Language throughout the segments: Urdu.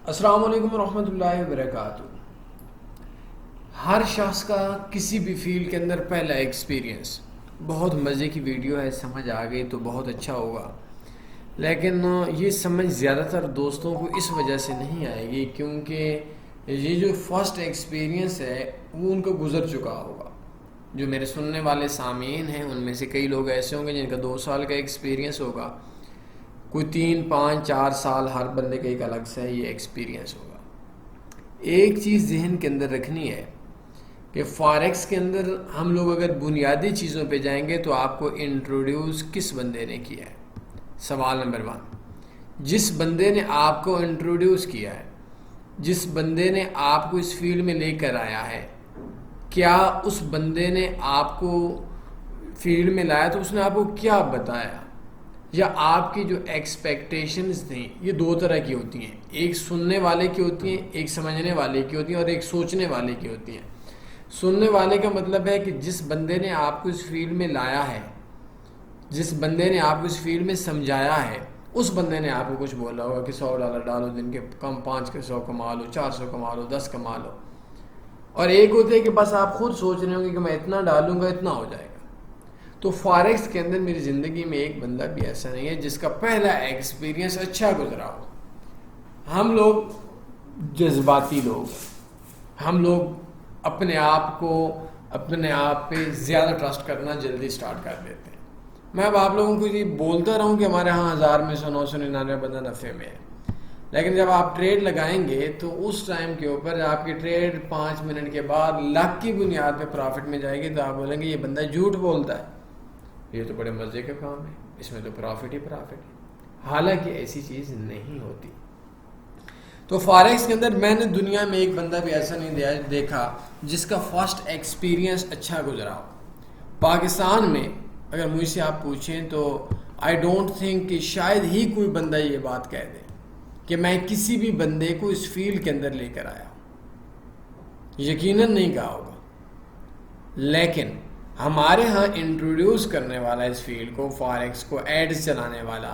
السلام علیکم ورحمۃ اللہ وبرکاتہ۔ ہر شخص کا کسی بھی فیلڈ کے اندر پہلا ایکسپیرینس بہت مزے کی ویڈیو ہے، سمجھ آ گئی تو بہت اچھا ہوگا، لیکن یہ سمجھ زیادہ تر دوستوں کو اس وجہ سے نہیں آئے گی کیونکہ یہ جو فرسٹ ایکسپیرینس ہے وہ ان کو گزر چکا ہوگا۔ جو میرے سننے والے سامعین ہیں ان میں سے کئی لوگ ایسے ہوں گے جن کا 2 سال کا ایکسپیرینس ہوگا، کوئی 3 5 4 سال، ہر بندے کا ایک الگ سا یہ ایکسپیرینس ہوگا۔ ایک چیز ذہن کے اندر رکھنی ہے کہ فاریکس کے اندر ہم لوگ اگر بنیادی چیزوں پہ جائیں گے تو آپ کو انٹروڈیوس کس بندے نے کیا ہے؟ سوال نمبر 1، جس بندے نے آپ کو انٹروڈیوس کیا ہے، جس بندے نے آپ کو اس فیلڈ میں لے کر آیا ہے، کیا اس بندے نے آپ کو فیلڈ میں لایا تو اس نے آپ کو کیا بتایا، یا آپ کی جو ایکسپیکٹیشنز تھیں؟ یہ 2 طرح کی ہوتی ہیں، ایک سننے والے کی ہوتی ہیں، ایک سمجھنے والے کی ہوتی ہیں، اور ایک سوچنے والے کی ہوتی ہیں۔ سننے والے کا مطلب ہے کہ جس بندے نے آپ کو اس فیلڈ میں لایا ہے، جس بندے نے آپ کو اس فیلڈ میں سمجھایا ہے، اس بندے نے آپ کو کچھ بولا ہوگا کہ $100 ڈالو، دن کے کم 500 کما لو، 400 کما لو، 10 کما لو۔ اور ایک ہوتے ہے کہ بس آپ خود سوچ رہے ہوں گے کہ میں اتنا ڈالوں گا اتنا ہو جائے گا۔ تو فاریکس کے اندر میری زندگی میں ایک بندہ بھی ایسا نہیں ہے جس کا پہلا ایکسپیرینس اچھا گزرا ہو۔ ہم لوگ جذباتی لوگ ہیں، ہم لوگ اپنے آپ پہ زیادہ ٹرسٹ کرنا جلدی سٹارٹ کر دیتے ہیں۔ میں اب آپ لوگوں کو یہ بولتا رہا ہوں کہ ہمارے ہاں 1000 میں 100 999 بندہ نفع میں ہے، لیکن جب آپ ٹریڈ لگائیں گے تو اس ٹائم کے اوپر آپ کی ٹریڈ 5 منٹ کے بعد لاکھ کی بنیاد پہ پرافٹ میں جائے گی تو آپ بولیں گے یہ بندہ جھوٹ بولتا ہے، یہ تو بڑے مزے کا کام ہے، اس میں تو پرافٹ ہی پرافٹ ہے۔ حالانکہ ایسی چیز نہیں ہوتی۔ تو فاریکس کے اندر میں نے دنیا میں ایک بندہ بھی ایسا نہیں دیکھا جس کا فرسٹ ایکسپیرینس اچھا گزرا ہو۔ پاکستان میں اگر مجھ سے آپ پوچھیں تو آئی ڈونٹ تھنک کہ شاید ہی کوئی بندہ یہ بات کہہ دے کہ میں کسی بھی بندے کو اس فیلڈ کے اندر لے کر آیا ہوں، یقیناً نہیں کہا ہوگا۔ لیکن ہمارے ہاں انٹروڈیوس کرنے والا اس فیلڈ کو، فاریکس کو، ایڈز چلانے والا،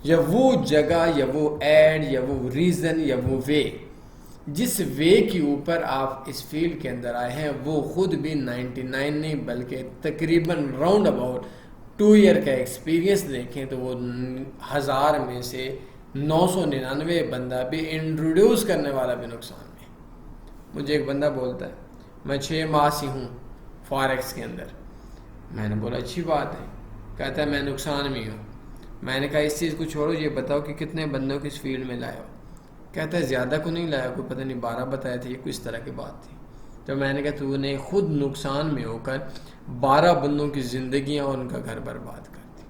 یا وہ جگہ یا وہ ایڈ یا وہ ریزن یا وہ وے، جس وے کے اوپر آپ اس فیلڈ کے اندر آئے ہیں، وہ خود بھی 99 نہیں بلکہ تقریباً راؤنڈ اباؤٹ 2 ایئر کا ایکسپیرینس دیکھیں تو وہ 1000 میں سے 999 بندہ بھی انٹروڈیوس کرنے والا بھی نقصان میں۔ مجھے ایک بندہ بولتا ہے میں 6 ماہ سے ہوں فاریکس کے اندر۔ میں نے بولا اچھی بات ہے، کہتا ہے میں نقصان میں ہوں۔ میں نے کہا اس چیز کو چھوڑو، یہ بتاؤ کہ کتنے بندوں کو اس فیلڈ میں لائے ہو؟ کہتا ہے زیادہ کو نہیں لایا، کوئی پتہ نہیں 12 بتایا تھے، یہ کس طرح کی بات تھی۔ تو میں نے کہا تو نے خود نقصان میں ہو کر 12 بندوں کی زندگیاں اور ان کا گھر برباد کر دی۔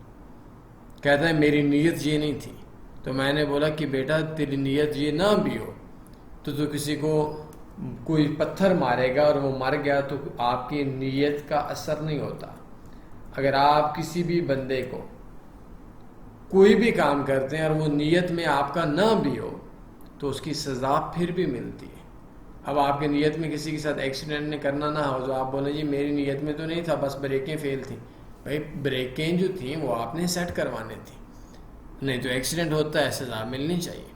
کہتا ہے میری نیت یہ نہیں تھی۔ تو میں نے بولا کہ بیٹا تیری نیت یہ نہ بھی ہو تو کسی کو کوئی پتھر مارے گا اور وہ مر گیا تو آپ کی نیت کا اثر نہیں ہوتا۔ اگر آپ کسی بھی بندے کو کوئی بھی کام کرتے ہیں اور وہ نیت میں آپ کا نہ بھی ہو تو اس کی سزا پھر بھی ملتی ہے۔ اب آپ کی نیت میں کسی کے ساتھ ایکسیڈنٹ نے کرنا نہ ہو تو آپ بولیں جی میری نیت میں تو نہیں تھا، بس بریکیں فیل تھیں۔ بھائی بریکیں جو تھیں وہ آپ نے سیٹ کروانی تھیں، نہیں تو ایکسیڈنٹ ہوتا ہے، سزا ملنی چاہیے۔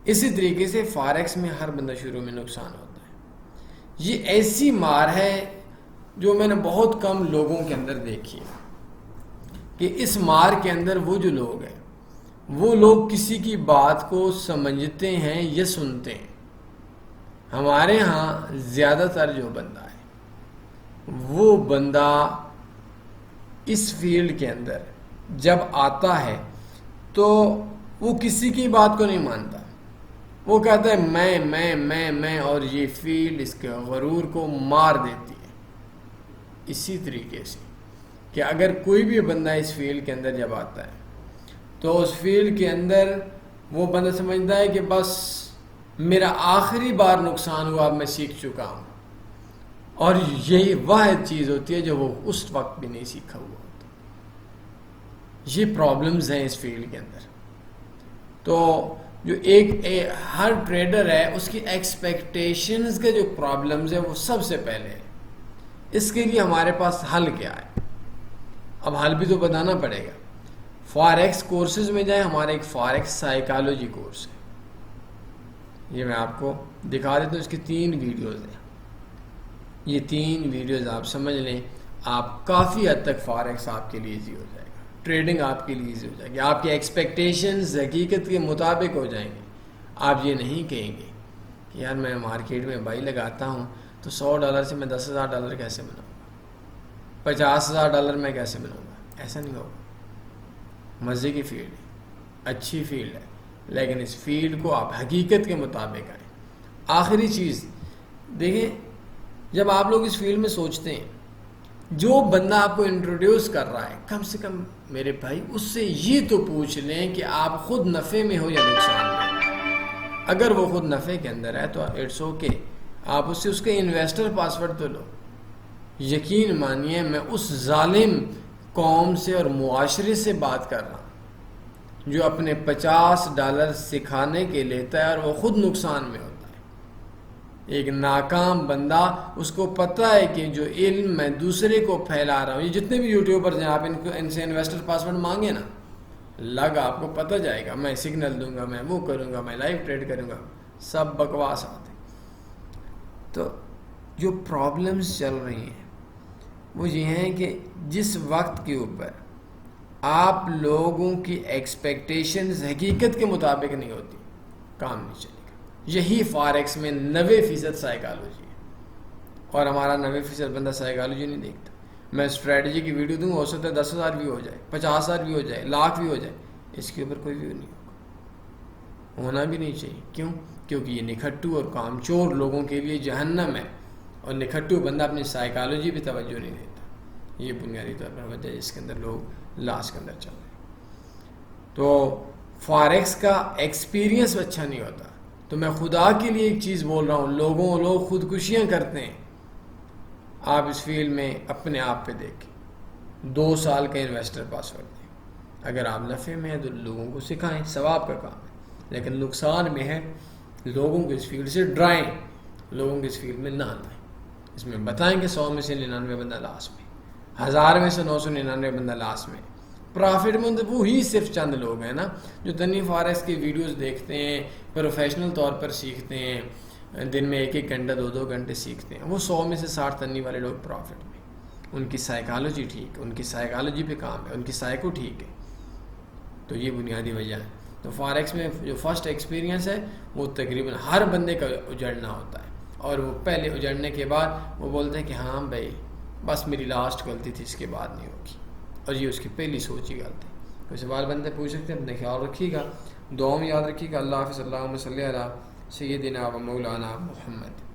اسی طریقے سے فاریکس میں ہر بندہ شروع میں نقصان ہوتا ہے۔ یہ ایسی مار ہے جو میں نے بہت کم لوگوں کے اندر دیکھی ہے کہ اس مار کے اندر وہ جو لوگ ہیں وہ لوگ کسی کی بات کو سمجھتے ہیں یا سنتے ہیں۔ ہمارے ہاں زیادہ تر جو بندہ ہے وہ بندہ اس فیلڈ کے اندر جب آتا ہے تو وہ کسی کی بات کو نہیں مانتا، وہ کہتا ہے میں اور یہ فیلڈ اس کے غرور کو مار دیتی ہے۔ اسی طریقے سے کہ اگر کوئی بھی بندہ اس فیلڈ کے اندر جب آتا ہے تو اس فیلڈ کے اندر وہ بندہ سمجھتا ہے کہ بس میرا آخری بار نقصان ہوا، اب میں سیکھ چکا ہوں، اور یہی واحد چیز ہوتی ہے جو وہ اس وقت بھی نہیں سیکھا ہوا ہوتا۔ یہ پرابلمز ہیں اس فیلڈ کے اندر۔ تو جو ہر ٹریڈر ہے اس کی ایکسپیکٹیشنز کے جو پرابلمز ہیں وہ سب سے پہلے ہے۔ اس کے لیے ہمارے پاس حل کیا ہے؟ اب حل بھی تو بتانا پڑے گا۔ فاریکس کورسز میں جائیں، ہمارا ایک فاریکس سائیکالوجی کورس ہے، یہ میں آپ کو دکھا دیتا ہوں، اس کی 3 ویڈیوز ہیں. یہ 3 ویڈیوز آپ سمجھ لیں، آپ کافی حد تک فارکس آپ کے لیے ایزی ہو جائے گا، ٹریڈنگ آپ کے لیے ایزی ہو جائے گی، آپ کی ایکسپیکٹیشنز حقیقت کے مطابق ہو جائیں گے. آپ یہ نہیں کہیں گے کہ یار میں مارکیٹ میں بائی لگاتا ہوں تو $100 سے میں $10,000 کیسے بناؤں گا، $50,000 میں کیسے بناؤں گا. ایسا نہیں ہوگا. مزے کی فیلڈ ہے، اچھی فیلڈ ہے، لیکن اس فیلڈ کو آپ حقیقت کے مطابق آئیں. آخری چیز دیکھیں، جب آپ لوگ اس فیلڈ میں سوچتے ہیں، جو بندہ آپ کو انٹروڈیوس کر رہا ہے، کم سے کم میرے بھائی اس سے یہ تو پوچھ لیں کہ آپ خود نفع میں ہو یا نقصان میں. اگر وہ خود نفع کے اندر ہے تو اٹس اوکے، آپ اس سے اس کے انویسٹر پاسورڈ تو لو. یقین مانیے میں اس ظالم قوم سے اور معاشرے سے بات کر رہا ہوں جو اپنے $50 سکھانے کے لیتا ہے اور وہ خود نقصان میں ہوتا ہے. ایک ناکام بندہ، اس کو پتہ ہے کہ جو علم میں دوسرے کو پھیلا رہا ہوں، یہ جتنے بھی یوٹیوبرز ہیں، آپ ان سے انویسٹر پاسورڈ مانگے نا، آپ کو پتہ جائے گا، میں سگنل دوں گا، میں وہ کروں گا، میں لائیو ٹریڈ کروں گا، سب بکواس آتے. تو جو پرابلمز چل رہی ہیں وہ یہ ہیں کہ جس وقت کے اوپر آپ لوگوں کی ایکسپیکٹیشنز حقیقت کے مطابق نہیں ہوتی، کام نہیں چلے گا. یہی فارکس میں 90% سائیکالوجی ہے، اور ہمارا 90% بندہ سائیکالوجی نہیں دیکھتا. میں اسٹریٹجی کی ویڈیو دوں، ہو سکتا ہے 10,000 بھی ہو جائے، 50,000 بھی ہو جائے، لاکھ بھی ہو جائے، اس کے اوپر کوئی ویو نہیں ہوگا، ہونا بھی نہیں چاہیے. کیوں؟ کیونکہ یہ نکھٹو اور کامچور لوگوں کے لیے جہنم ہے، اور نکھٹو بندہ اپنی سائیکالوجی پہ توجہ نہیں دیتا. یہ بنیادی طور پر وجہ ہے جس کے اندر لوگ لاس کے اندر چل رہے ہیں. تو فارکس کا ایکسپیرینس اچھا نہیں ہوتا. تو میں خدا کے لیے ایک چیز بول رہا ہوں، لوگ خودکشیاں کرتے ہیں. آپ اس فیلڈ میں اپنے آپ پہ دیکھیں، 2 سال کا انویسٹر پاسورڈ دیں. اگر آپ نفع میں ہیں تو لوگوں کو سکھائیں، ثواب کا کام ہے. لیکن نقصان میں ہے، لوگوں کو اس فیلڈ سے ڈرائیں، لوگوں کو اس فیلڈ میں نہ لائیں. اس میں بتائیں کہ 100 میں سے 99 بندہ لاس میں، 1000 میں سے 999 بندہ لاس میں. پرافٹ میں وہی صرف چند لوگ ہیں نا جو تنی فارکس کی ویڈیوز دیکھتے ہیں، پروفیشنل طور پر سیکھتے ہیں، دن میں 1 گھنٹہ 2 گھنٹے سیکھتے ہیں. وہ 100 میں سے 60 تنی والے لوگ پرافٹ میں. ان کی سائیکالوجی ٹھیک ہے، ان کی سائیکالوجی پہ کام ہے، ان کی سائیکو ٹھیک ہے. تو یہ بنیادی وجہ ہے. تو فارکس میں جو فرسٹ ایکسپیرینس ہے وہ تقریباً ہر بندے کا اجڑنا ہوتا ہے، اور وہ پہلے اجڑنے کے بعد وہ بولتے ہیں کہ ہاں بھائی بس میری لاسٹ غلطی تھی، اس کے بعد نہیں ہوگی. اور یہ اس کی پہلی سوچ ہی غلط ہے. کوئی سوال بندے پوچھ سکتے ہیں، اپنا خیال رکھیے گا، دعاؤں میں یاد رکھیے گا. اللہ حافظ. اللہم صلی علی سیدنا و مولانا محمد.